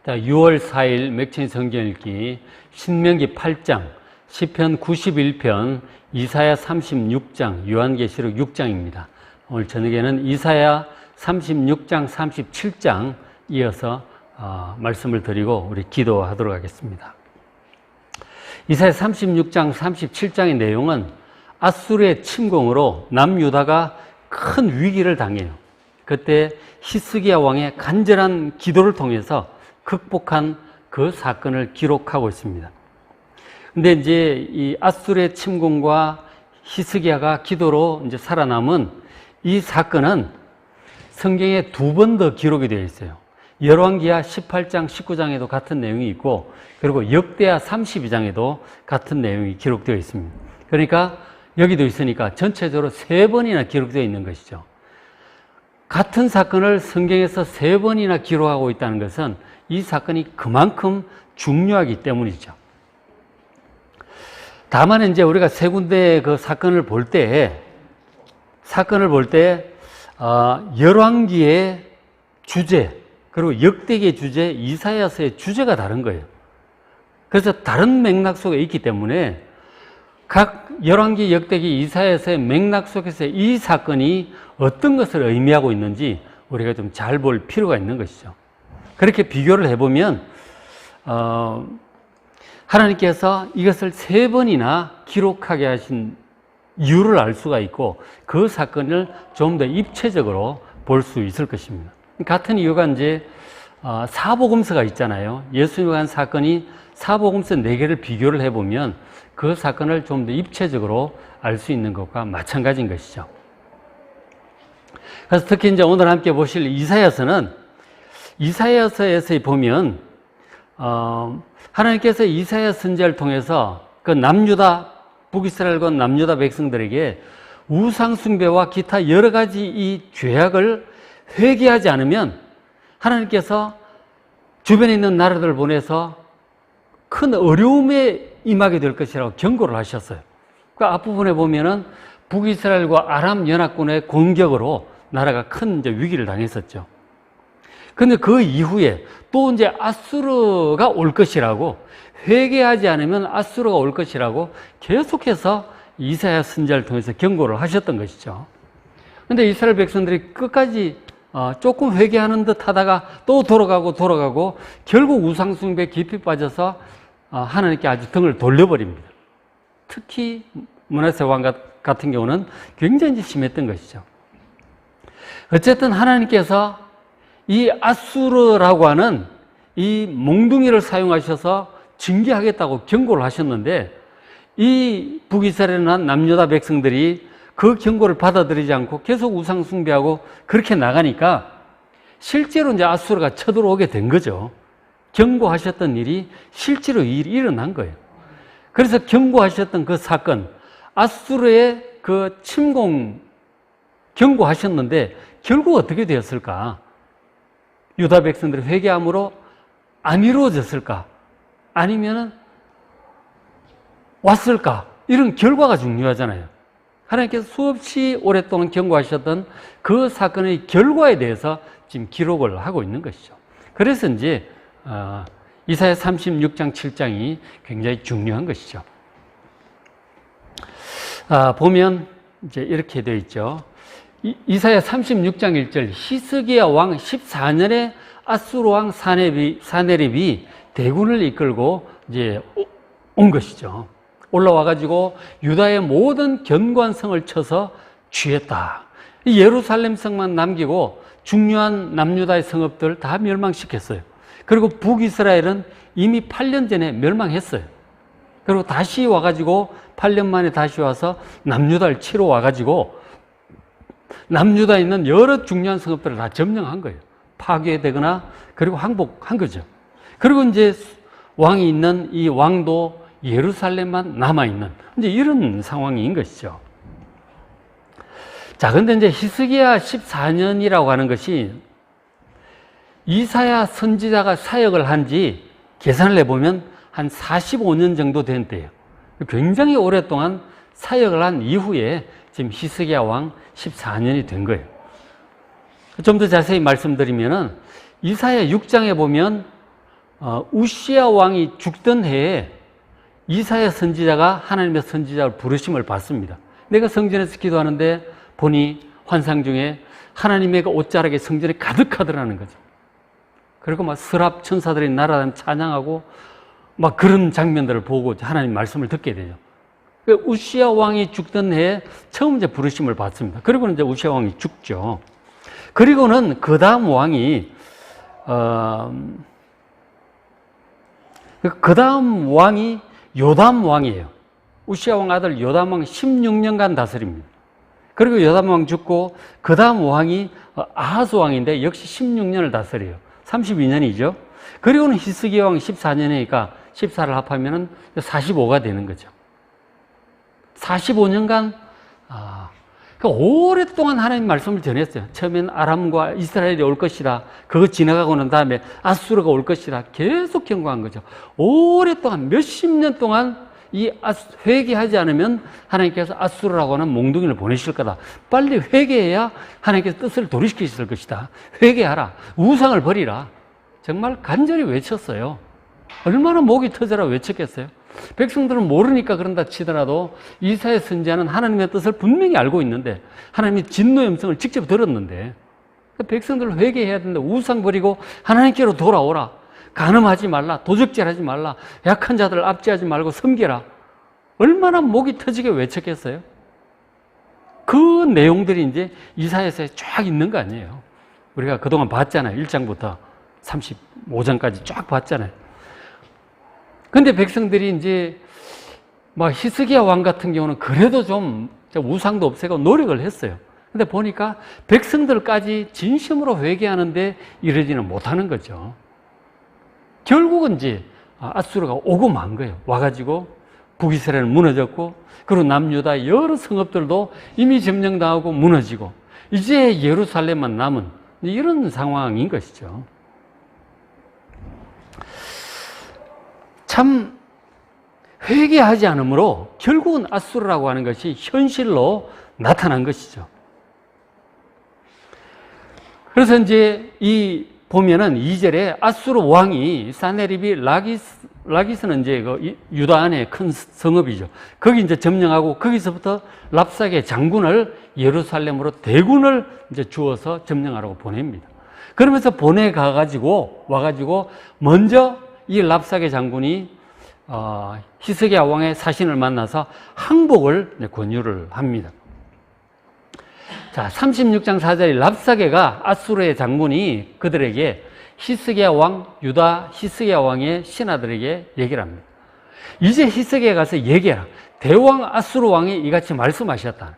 자, 6월 4일 맥주인 성경 읽기 신명기 8장, 시편 91편, 이사야 36장, 요한계시록 6장입니다. 오늘 저녁에는 이사야 36장, 37장 이어서 말씀을 드리고 우리 기도하도록 하겠습니다. 이사야 36장, 37장의 내용은 아수르의 침공으로 남유다가 큰 위기를 당해요. 그때 히스기야 왕의 간절한 기도를 통해서 극복한 그 사건을 기록하고 있습니다. 근데 이제 이 아수르의 침공과 히스기야가 기도로 이제 살아남은 이 사건은 성경에 두 번 더 기록이 되어 있어요. 열왕기하 18장, 19장에도 같은 내용이 있고, 그리고 역대하 32장에도 같은 내용이 기록되어 있습니다. 그러니까 여기도 있으니까 전체적으로 3번이나 기록되어 있는 것이죠. 같은 사건을 성경에서 3번이나 기록하고 있다는 것은 이 사건이 그만큼 중요하기 때문이죠. 다만 이제 우리가 세 군데의 그 사건을 볼 때, 열왕기의 주제, 그리고 역대기의 주제, 이사야서의 주제가 다른 거예요. 그래서 다른 맥락 속에 있기 때문에 각 열왕기, 역대기, 이사야서의 맥락 속에서 이 사건이 어떤 것을 의미하고 있는지 우리가 좀 잘 볼 필요가 있는 것이죠. 그렇게 비교를 해보면 하나님께서 이것을 3번이나 기록하게 하신 이유를 알 수가 있고, 그 사건을 좀 더 입체적으로 볼 수 있을 것입니다. 같은 이유가 이제 사복음서가 있잖아요. 예수님과 한 사건이 사복음서 4개를 비교를 해보면 그 사건을 좀 더 입체적으로 알 수 있는 것과 마찬가지인 것이죠. 그래서 특히 이제 오늘 함께 보실 이사야서에서 보면 하나님께서 이사야 선지자를 통해서 그 남유다, 북이스라엘과 남유다 백성들에게 우상 숭배와 기타 여러 가지 이 죄악을 회개하지 않으면 하나님께서 주변에 있는 나라들을 보내서 큰 어려움에 임하게 될 것이라고 경고를 하셨어요. 그 앞부분에 보면은 북이스라엘과 아람 연합군의 공격으로 나라가 큰 이제 위기를 당했었죠. 근데 그 이후에 또 이제 아수르가 올 것이라고, 회개하지 않으면 아수르가 올 것이라고 계속해서 이사야 선지자를 통해서 경고를 하셨던 것이죠. 근데 이스라엘 백성들이 끝까지 조금 회개하는 듯 하다가 또 돌아가고 결국 우상숭배에 깊이 빠져서 하나님께 아주 등을 돌려버립니다. 특히 므낫세 왕 같은 경우는 굉장히 심했던 것이죠. 어쨌든 하나님께서 이 아수르라고 하는 이 몽둥이를 사용하셔서 징계하겠다고 경고를 하셨는데, 이 북이스라엘이나 남유다 백성들이 그 경고를 받아들이지 않고 계속 우상 숭배하고 그렇게 나가니까 실제로 이제 아수르가 쳐들어오게 된 거죠. 경고하셨던 일이 실제로 일어난 거예요. 그래서 경고하셨던 그 사건, 아수르의 그 침공 경고하셨는데 결국 어떻게 되었을까? 유다 백성들이 회개함으로 안 이루어졌을까? 아니면은 왔을까? 이런 결과가 중요하잖아요. 하나님께서 수없이 오랫동안 경고하셨던 그 사건의 결과에 대해서 지금 기록을 하고 있는 것이죠. 그래서 이제 이사야 36장, 7장이 굉장히 중요한 것이죠. 보면 이제 이렇게 되어 있죠. 이사야 36장 1절, 히스기야 왕 14년에 아수르 왕 사네립이 대군을 이끌고 이제 온 것이죠. 올라와가지고 유다의 모든 견고한 성을 쳐서 취했다. 예루살렘 성만 남기고 중요한 남유다의 성읍들 다 멸망시켰어요. 그리고 북이스라엘은 이미 8년 전에 멸망했어요. 그리고 다시 와가지고 8년 만에 다시 와서 남유다를 치러 와가지고 남유다에 있는 여러 중요한 성읍들을 다 점령한 거예요. 파괴되거나 그리고 항복한 거죠. 그리고 이제 왕이 있는 이 왕도 예루살렘만 남아있는 이제 이런 상황인 것이죠. 자, 근데 이제 히스기야 14년이라고 하는 것이 이사야 선지자가 사역을 한 지 계산을 해보면 한 45년 정도 된 때예요. 굉장히 오랫동안 사역을 한 이후에 지금 히스기야 왕 14년이 된 거예요. 좀 더 자세히 말씀드리면은 이사야 6장에 보면 우시야 왕이 죽던 해에 이사야 선지자가 하나님의 선지자를 부르심을 받습니다. 내가 성전에서 기도하는데 보니 환상 중에 하나님의 그 옷자락에 성전에 가득하더라는 거죠. 그리고 막 스랍 천사들이 날아다니며 찬양하고 막 그런 장면들을 보고 하나님 말씀을 듣게 되죠. 우시야 왕이 죽던 해에 처음 이제 부르심을 받습니다. 그리고는 이제 우시야 왕이 죽죠. 그리고는 그 다음 왕이 요담 왕이에요. 우시야 왕 아들 요담 왕 16년간 다스립니다. 그리고 요담 왕 죽고 그 다음 왕이 아하스 왕인데 역시 16년을 다스려요. 32년이죠. 그리고는 히스기야 왕 14년이니까 14를 합하면 45가 되는 거죠. 45년간 오랫동안 하나님 말씀을 전했어요. 처음엔 아람과 이스라엘이 올 것이다. 그거 지나가고 난 다음에 아수르가 올 것이다. 계속 경고한 거죠. 오랫동안 몇십 년 동안 회개하지 않으면 하나님께서 아수르라고 하는 몽둥이를 보내실 거다. 빨리 회개해야 하나님께서 뜻을 돌이키실 것이다. 회개하라. 우상을 버리라. 정말 간절히 외쳤어요. 얼마나 목이 터져라 외쳤겠어요. 백성들은 모르니까 그런다 치더라도 이사야 선지자는 하나님의 뜻을 분명히 알고 있는데 하나님이 진노의 음성을 직접 들었는데 백성들 회개해야 된다. 우상 버리고 하나님께로 돌아오라. 간음하지 말라. 도적질하지 말라. 약한 자들을 압제하지 말고 섬기라. 얼마나 목이 터지게 외쳤겠어요. 그 내용들이 이제 이사야서에 쫙 있는 거 아니에요. 우리가 그동안 봤잖아요. 1장부터 35장까지 쫙 봤잖아요. 근데 백성들이 이제 막 히스기야 왕 같은 경우는 그래도 좀 우상도 없애고 노력을 했어요. 근데 보니까 백성들까지 진심으로 회개하는데 이르지는 못하는 거죠. 결국은 이제 아수르가 오고 만 거예요. 와가지고 북이스라엘은 무너졌고, 그리고 남유다 여러 성읍들도 이미 점령당하고 무너지고, 이제 예루살렘만 남은 이런 상황인 것이죠. 참 회개하지 않으므로 결국은 아수르라고 하는 것이 현실로 나타난 것이죠. 그래서 이제 보면은 2절에 아수르 왕이 사네립이 라기스는 이제 그 유다 안에 큰 성읍이죠. 거기 이제 점령하고 거기서부터 랍사게 장군을 예루살렘으로 대군을 이제 주어서 점령하라고 보냅니다. 그러면서 와가지고 먼저 이 랍사게 장군이 히스기야 왕의 사신을 만나서 항복을 권유를 합니다. 자, 36장 4절에 랍사게가 아수르의 장군이 그들에게 유다 히스기야 왕의 신하들에게 얘기를 합니다. 이제 히스기야 가서 얘기해라. 대왕 아수르 왕이 이같이 말씀하셨다.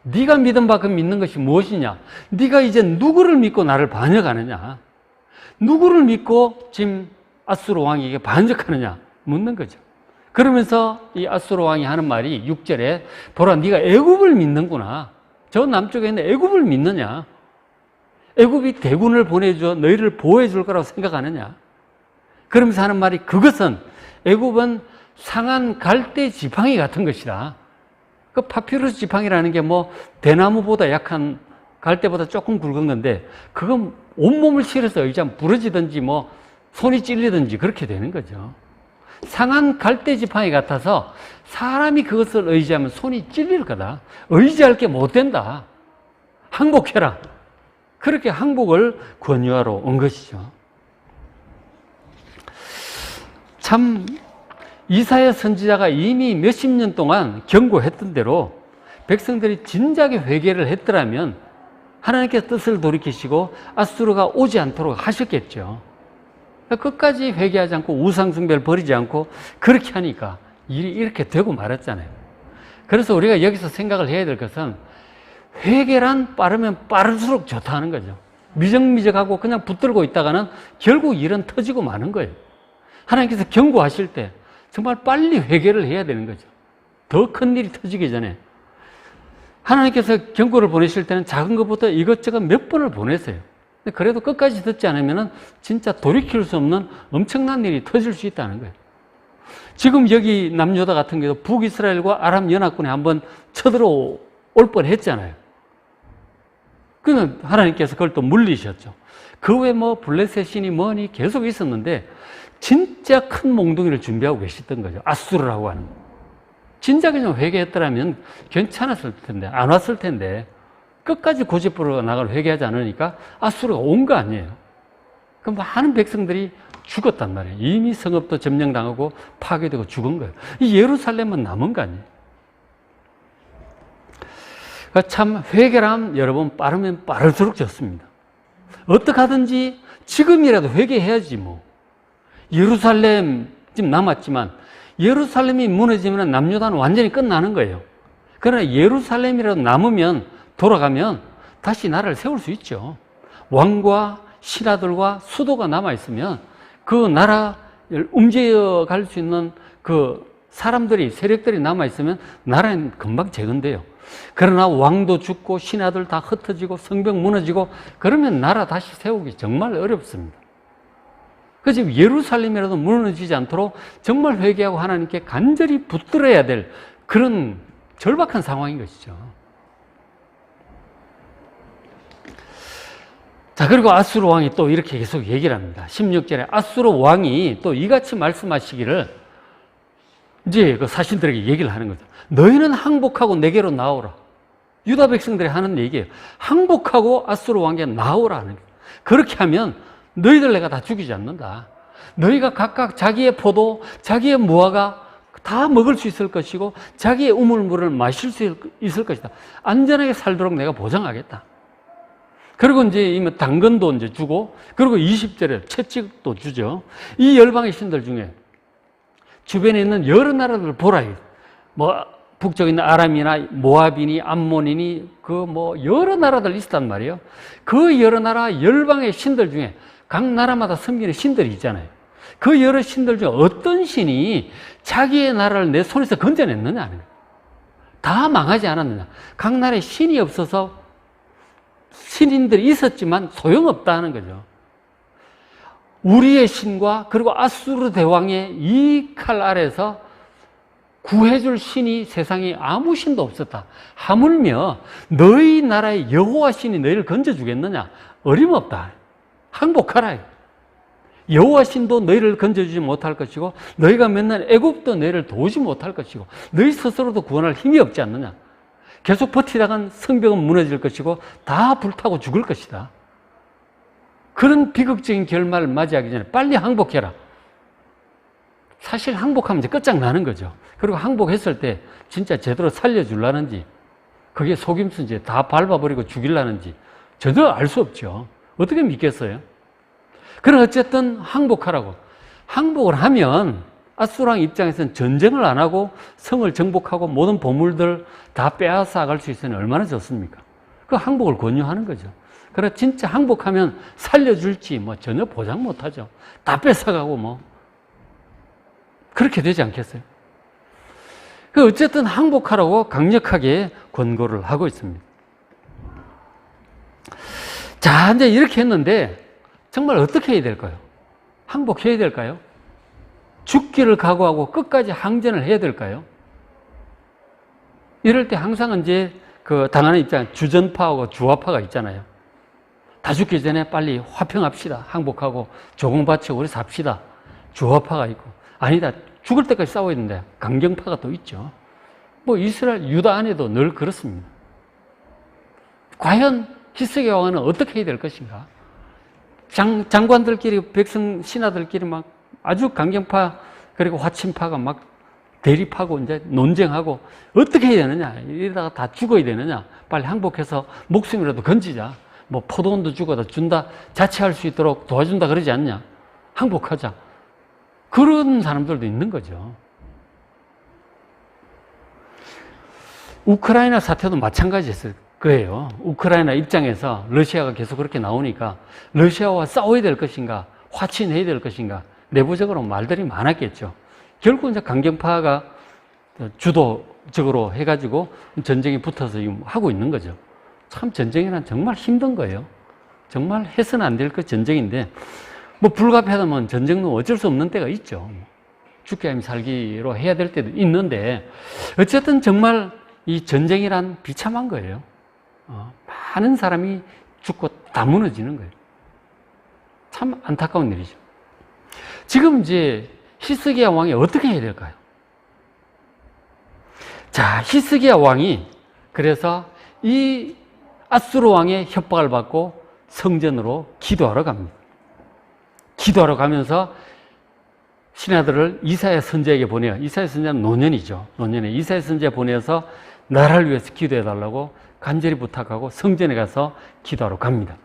네가 믿은 바 그 믿는 것이 무엇이냐? 네가 이제 누구를 믿고 나를 반역하느냐? 누구를 믿고 지금 아수르 왕에게 반역하느냐? 묻는 거죠. 그러면서 이 아수르 왕이 하는 말이 6절에 보라, 네가 애굽을 믿는구나. 저 남쪽에 있는 애굽을 믿느냐? 애굽이 대군을 보내줘 너희를 보호해 줄 거라고 생각하느냐? 그러면서 하는 말이, 그것은 애굽은 상한 갈대 지팡이 같은 것이다. 그 파피루스 지팡이라는 게 뭐 대나무보다 약한 갈대보다 조금 굵은 건데, 그건 온몸을 실어서 의지하면 부러지든지 뭐 손이 찔리든지 그렇게 되는 거죠. 상한 갈대 지팡이 같아서 사람이 그것을 의지하면 손이 찔릴 거다. 의지할 게 못 된다. 항복해라. 그렇게 항복을 권유하러 온 것이죠. 참 이사야 선지자가 이미 몇십 년 동안 경고했던 대로 백성들이 진작에 회개를 했더라면 하나님께서 뜻을 돌이키시고 아수르가 오지 않도록 하셨겠죠. 끝까지 회개하지 않고 우상숭배를 버리지 않고 그렇게 하니까 일이 이렇게 되고 말았잖아요. 그래서 우리가 여기서 생각을 해야 될 것은, 회개란 빠르면 빠를수록 좋다는 거죠. 미적미적하고 그냥 붙들고 있다가는 결국 일은 터지고 마는 거예요. 하나님께서 경고하실 때 정말 빨리 회개를 해야 되는 거죠. 더 큰 일이 터지기 전에. 하나님께서 경고를 보내실 때는 작은 것부터 이것저것 몇 번을 보내세요. 그래도 끝까지 듣지 않으면 진짜 돌이킬 수 없는 엄청난 일이 터질 수 있다는 거예요. 지금 여기 남유다 같은 경우도 북이스라엘과 아람 연합군이 한번 쳐들어올 뻔했잖아요. 그는 하나님께서 그걸 또 물리셨죠. 그 외에 뭐 블레셋 신이 뭐니 계속 있었는데 진짜 큰 몽둥이를 준비하고 계셨던 거죠. 아수르라고 하는. 진짜 그냥 회개했더라면 괜찮았을 텐데, 안 왔을 텐데, 끝까지 고집부려 나갈 회개하지 않으니까 아수르가 온 거 아니에요. 그 많은 백성들이 죽었단 말이에요. 이미 성읍도 점령당하고 파괴되고 죽은 거예요. 이 예루살렘은 남은 거 아니에요. 그러니까 참 회개란 여러분 빠르면 빠를수록 좋습니다. 어떻게 하든지 지금이라도 회개해야지 뭐. 예루살렘 지금 남았지만 예루살렘이 무너지면 남유다는 완전히 끝나는 거예요. 그러나 예루살렘이라도 남으면 돌아가면 다시 나라를 세울 수 있죠. 왕과 신하들과 수도가 남아있으면 그 나라를 움직여갈 수 있는 그 사람들이, 세력들이 남아있으면 나라는 금방 재건돼요. 그러나 왕도 죽고 신하들 다 흩어지고 성벽 무너지고 그러면 나라 다시 세우기 정말 어렵습니다. 그래서 예루살렘이라도 무너지지 않도록 정말 회개하고 하나님께 간절히 붙들어야 될 그런 절박한 상황인 것이죠. 자, 그리고 아수르 왕이 또 이렇게 계속 얘기를 합니다. 16절에 아수르 왕이 또 이같이 말씀하시기를, 이제 그 사신들에게 얘기를 하는 거죠. 너희는 항복하고 내게로 나오라. 유다 백성들이 하는 얘기예요. 항복하고 아수르 왕에게 나오라 하는 거예요. 그렇게 하면 너희들 내가 다 죽이지 않는다. 너희가 각각 자기의 포도, 자기의 무화과 다 먹을 수 있을 것이고 자기의 우물물을 마실 수 있을 것이다. 안전하게 살도록 내가 보장하겠다. 그리고 이제 당근도 이제 주고, 그리고 20절에 채찍도 주죠. 이 열방의 신들 중에 주변에 있는 여러 나라들을 보라. 뭐 북쪽에 있는 아람이나 모압이니 암몬이니 그 뭐 여러 나라들 있었단 말이에요. 그 여러 나라 열방의 신들 중에 각 나라마다 섬기는 신들이 있잖아요. 그 여러 신들 중에 어떤 신이 자기의 나라를 내 손에서 건져냈느냐. 다 망하지 않았느냐. 각 나라에 신이 없어서 신인들이 있었지만 소용없다 하는 거죠. 우리의 신과 그리고 아수르 대왕의 이 칼 아래서 구해줄 신이 세상에 아무 신도 없었다. 하물며 너희 나라의 여호와 신이 너희를 건져주겠느냐? 어림없다. 항복하라. 여호와 신도 너희를 건져주지 못할 것이고 너희가 맨날 애굽도 너희를 도우지 못할 것이고 너희 스스로도 구원할 힘이 없지 않느냐? 계속 버티다간 성벽은 무너질 것이고 다 불타고 죽을 것이다. 그런 비극적인 결말을 맞이하기 전에 빨리 항복해라. 사실 항복하면 이제 끝장나는 거죠. 그리고 항복했을 때 진짜 제대로 살려주려는지, 그게 속임수인지 다 밟아버리고 죽이려는지 전혀 알 수 없죠. 어떻게 믿겠어요? 그럼 어쨌든 항복하라고. 항복을 하면 아수르 왕 입장에서는 전쟁을 안 하고 성을 정복하고 모든 보물들 다 빼앗아 갈 수 있으니 얼마나 좋습니까? 그 항복을 권유하는 거죠. 그래 진짜 항복하면 살려줄지 뭐 전혀 보장 못하죠. 다 뺏어가고 뭐 그렇게 되지 않겠어요? 그 어쨌든 항복하라고 강력하게 권고를 하고 있습니다. 자, 이제 이렇게 했는데 정말 어떻게 해야 될까요? 항복해야 될까요? 죽기를 각오하고 끝까지 항전을 해야 될까요? 이럴 때 항상 이제 그 당하는 입장에 주전파하고 주화파가 있잖아요. 다 죽기 전에 빨리 화평합시다. 항복하고 조공 바치고 우리 삽시다. 주화파가 있고, 아니다. 죽을 때까지 싸워야 된다. 강경파가 또 있죠. 뭐 이스라엘, 유다 안에도 늘 그렇습니다. 과연 히스기야 왕은 어떻게 해야 될 것인가? 장관들끼리, 백성 신하들끼리 막 아주 강경파 그리고 화친파가 막 대립하고 이제 논쟁하고 어떻게 해야 되느냐? 이러다가 다 죽어야 되느냐? 빨리 항복해서 목숨이라도 건지자. 뭐 포도원도 죽어다 준다, 자치할 수 있도록 도와준다 그러지 않냐? 항복하자. 그런 사람들도 있는 거죠. 우크라이나 사태도 마찬가지였을 거예요. 우크라이나 입장에서 러시아가 계속 그렇게 나오니까 러시아와 싸워야 될 것인가, 화친해야 될 것인가, 내부적으로 말들이 많았겠죠. 결국 이제 강경파가 주도적으로 해가지고 전쟁이 붙어서 하고 있는 거죠. 참 전쟁이란 정말 힘든 거예요. 정말 해서는 안 될 것 전쟁인데, 뭐 불가피하다면 전쟁은 어쩔 수 없는 때가 있죠. 죽기 아니면 살기로 해야 될 때도 있는데, 어쨌든 정말 이 전쟁이란 비참한 거예요. 많은 사람이 죽고 다 무너지는 거예요. 참 안타까운 일이죠. 지금 이제 히스기야 왕이 어떻게 해야 될까요? 자, 히스기야 왕이 그래서 이 아수르 왕의 협박을 받고 성전으로 기도하러 갑니다. 기도하러 가면서 신하들을 이사야 선지자에게 보내요. 이사야 선지자는 노년이죠. 노년에 이사야 선지자 보내서 나라를 위해서 기도해달라고 간절히 부탁하고 성전에 가서 기도하러 갑니다.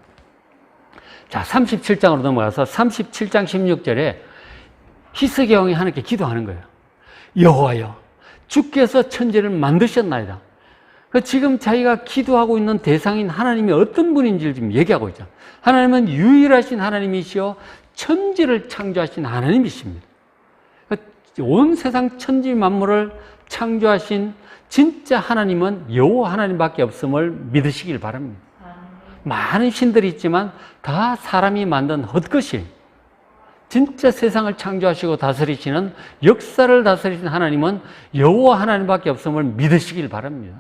자, 37장으로 넘어가서 37장 16절에 히스기야 왕이 하나님께 기도하는 거예요. 여호와여, 주께서 천지를 만드셨나이다. 지금 자기가 기도하고 있는 대상인 하나님이 어떤 분인지를 지금 얘기하고 있죠. 하나님은 유일하신 하나님이시여 천지를 창조하신 하나님이십니다. 온 세상 천지 만물을 창조하신 진짜 하나님은 여호와 하나님밖에 없음을 믿으시길 바랍니다. 많은 신들이 있지만 다 사람이 만든 헛것이 진짜 세상을 창조하시고 다스리시는 역사를 다스리시는 하나님은 여호와 하나님밖에 없음을 믿으시길 바랍니다.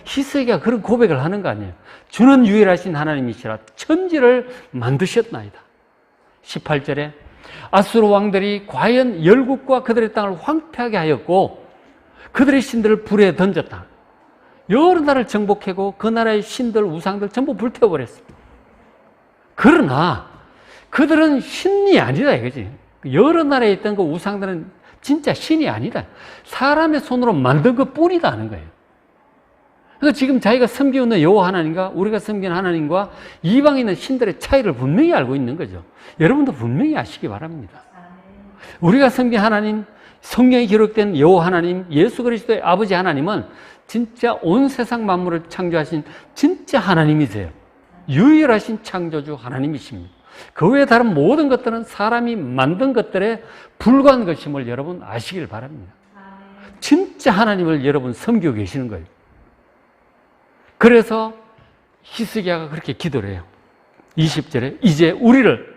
히스기야가 그런 고백을 하는 거 아니에요. 주는 유일하신 하나님이시라 천지를 만드셨나이다. 18절에 아수르 왕들이 과연 열국과 그들의 땅을 황폐하게 하였고 그들의 신들을 불에 던졌다. 여러 나라를 정복하고 그 나라의 신들, 우상들 전부 불태워버렸어. 그러나 그들은 신이 아니다 이거지. 여러 나라에 있던 그 우상들은 진짜 신이 아니다. 사람의 손으로 만든 것 뿐이다 하는 거예요. 그래서 지금 자기가 섬기는 여호와 하나님과 우리가 섬기는 하나님과 이방에 있는 신들의 차이를 분명히 알고 있는 거죠. 여러분도 분명히 아시기 바랍니다. 우리가 섬기는 하나님, 성경에 기록된 여호와 하나님, 예수 그리스도의 아버지 하나님은 진짜 온 세상 만물을 창조하신 진짜 하나님이세요. 유일하신 창조주 하나님이십니다. 그 외에 다른 모든 것들은 사람이 만든 것들에 불과한 것임을 여러분 아시길 바랍니다. 진짜 하나님을 여러분 섬기고 계시는 거예요. 그래서 히스기야가 그렇게 기도를 해요. 20절에 이제 우리를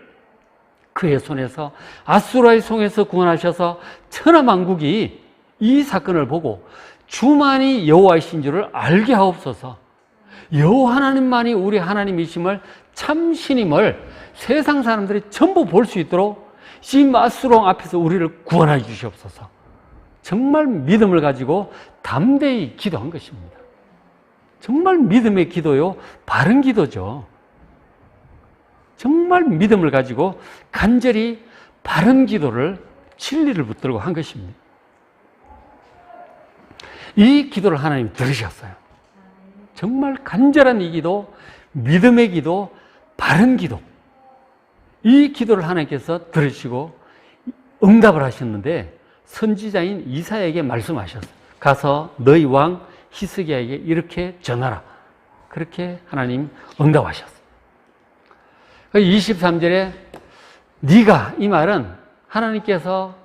그의 손에서 아수라의 손에서 구원하셔서 천하만국이 이 사건을 보고 주만이 여호와이신 줄을 알게 하옵소서. 여호와 하나님만이 우리 하나님이심을 참신임을 세상 사람들이 전부 볼 수 있도록 지금 아수르 왕 앞에서 우리를 구원해 주시옵소서. 정말 믿음을 가지고 담대히 기도한 것입니다. 정말 믿음의 기도요, 바른 기도죠. 정말 믿음을 가지고 간절히 바른 기도를 진리를 붙들고 한 것입니다. 이 기도를 하나님이 들으셨어요. 정말 간절한 이 기도, 믿음의 기도, 바른 기도. 이 기도를 하나님께서 들으시고 응답을 하셨는데 선지자인 이사야에게 말씀하셨어요. 가서 너희 왕 히스기야에게 이렇게 전하라. 그렇게 하나님 응답하셨어요. 23절에 네가, 이 말은 하나님께서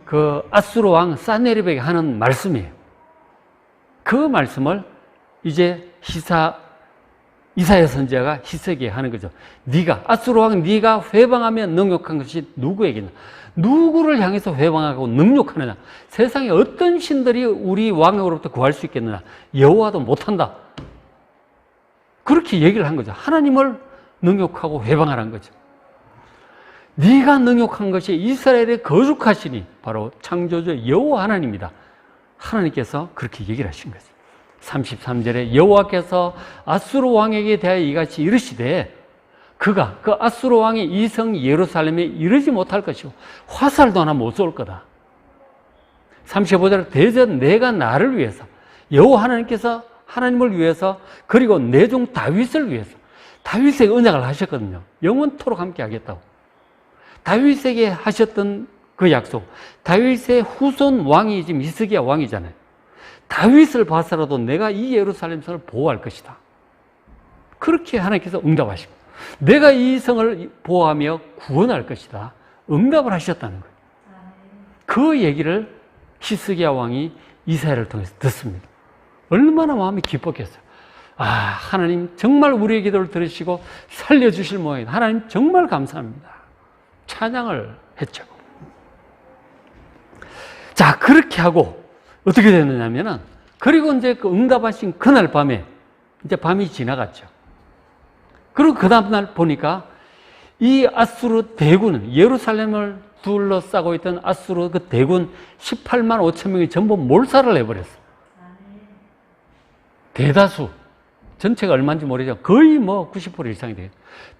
그 아수르 왕 사네립에게 하는 말씀이에요. 그 말씀을 이제 이사야 선지자가 히스기야에게 하는 거죠. 네가, 아수르 왕 네가 회방하며 능욕한 것이 누구에게냐? 누구를 향해서 회방하고 능욕하느냐? 세상에 어떤 신들이 우리 왕으로부터 구할 수 있겠느냐? 여호와도 못한다. 그렇게 얘기를 한 거죠. 하나님을 능욕하고 회방하라는 거죠. 네가 능욕한 것이 이스라엘의 거룩하시니 바로 창조주 여호와 하나님이다. 하나님께서 그렇게 얘기를 하신 거죠. 33절에 여호와께서 아수르 왕에게 대하여 이같이 이르시되 그가 그 아수르 왕이 이 성 예루살렘에 이르지 못할 것이고 화살도 하나 못 쏠 거다. 35절에 대저 내가 나를 위해서 여호와 하나님께서 하나님을 위해서 그리고 내 종 다윗을 위해서 다윗에게 언약을 하셨거든요. 영원토록 함께 하겠다고. 다윗에게 하셨던 그 약속, 다윗의 후손 왕이 지금 히스기야 왕이잖아요. 다윗을 봐서라도 내가 이 예루살렘 성을 보호할 것이다. 그렇게 하나님께서 응답하시고 내가 이 성을 보호하며 구원할 것이다. 응답을 하셨다는 거예요. 그 얘기를 히스기야 왕이 이사야를 통해서 듣습니다. 얼마나 마음이 기뻤겠어요. 아, 하나님 정말 우리의 기도를 들으시고 살려주실 모양이다. 하나님 정말 감사합니다. 찬양을 했죠. 자, 그렇게 하고 어떻게 됐느냐면은, 그리고 이제 그 응답하신 그날 밤에, 이제 밤이 지나갔죠. 그리고 그 다음날 보니까 이 아수르 대군은 예루살렘을 둘러싸고 있던 아수르 그 대군 18만 5천 명이 전부 몰살을 해버렸어. 대다수. 전체가 얼마인지 모르죠. 거의 뭐 90% 이상이 돼요.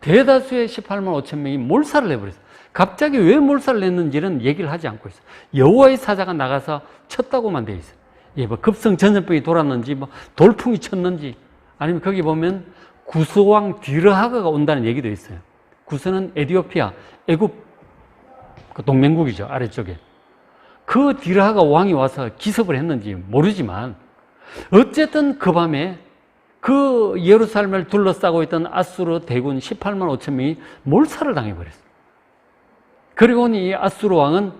대다수의 18만 5천 명이 몰살을 해버렸어. 갑자기 왜 몰살을 했는지는 얘기를 하지 않고 있어. 여호와의 사자가 나가서 쳤다고만 돼 있어. 예, 뭐 급성 전염병이 돌았는지, 뭐 돌풍이 쳤는지, 아니면 거기 보면 구스왕 디르하가가 온다는 얘기도 있어요. 구스는 에티오피아, 애굽 그 동맹국이죠, 아래쪽에. 그 디르하가 왕이 와서 기습을 했는지 모르지만 어쨌든 그 밤에 그 예루살렘을 둘러싸고 있던 아수르 대군 18만 5천 명이 몰살을 당해버렸어요. 그리고 이 아수르 왕은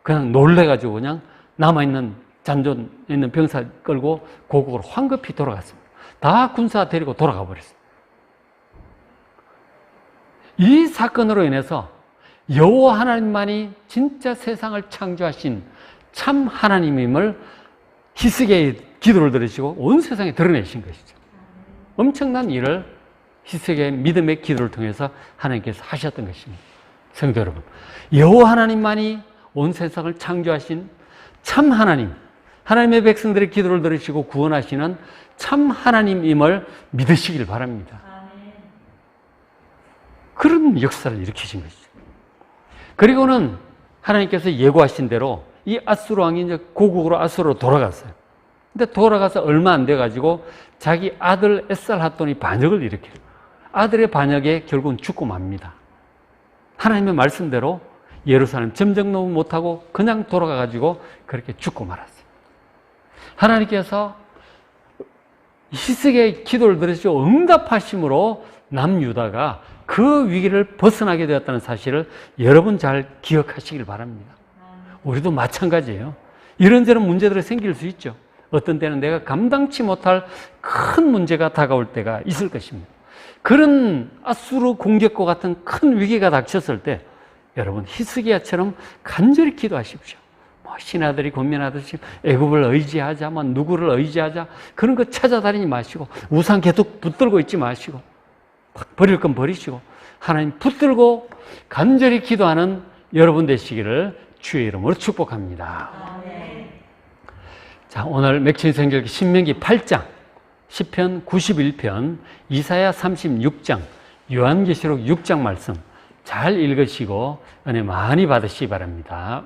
그냥 놀래가지고 그냥 남아있는 잔존 있는 병사 끌고 고국으로 황급히 돌아갔습니다. 다 군사 데리고 돌아가 버렸어요. 이 사건으로 인해서 여호와 하나님만이 진짜 세상을 창조하신 참 하나님임을 히스기야의 기도를 들으시고 온 세상에 드러내신 것이죠. 엄청난 일을 히스기야의 믿음의 기도를 통해서 하나님께서 하셨던 것입니다. 성도 여러분, 여호와 하나님만이 온 세상을 창조하신 참 하나님, 하나님의 백성들의 기도를 들으시고 구원하시는 참 하나님임을 믿으시길 바랍니다. 그런 역사를 일으키신 것이죠. 그리고는 하나님께서 예고하신 대로 이 아수르 왕이 이제 고국으로 아수르로 돌아갔어요. 근데 돌아가서 얼마 안 돼가지고 자기 아들 에살핫돈이 반역을 일으켜요. 아들의 반역에 결국은 죽고 맙니다. 하나님의 말씀대로 예루살렘 점정 너무 못하고 그냥 돌아가가지고 그렇게 죽고 말았어요. 하나님께서 히스기야의 기도를 들으시고 응답하심으로 남유다가 그 위기를 벗어나게 되었다는 사실을 여러분 잘 기억하시길 바랍니다. 우리도 마찬가지예요. 이런저런 문제들이 생길 수 있죠. 어떤 때는 내가 감당치 못할 큰 문제가 다가올 때가 있을 것입니다. 그런 아수르 공격과 같은 큰 위기가 닥쳤을 때 여러분 히스기야처럼 간절히 기도하십시오. 뭐 신하들이 고민하듯이 애굽을 의지하자, 뭐 누구를 의지하자 그런 거 찾아다니지 마시고 우상 계속 붙들고 있지 마시고 버릴 건 버리시고 하나님 붙들고 간절히 기도하는 여러분 되시기를 주의 이름으로 축복합니다. 자, 오늘 맥주인 성경기 신명기 8장, 시편 91편, 이사야 36장, 요한계시록 6장 말씀 잘 읽으시고 은혜 많이 받으시기 바랍니다.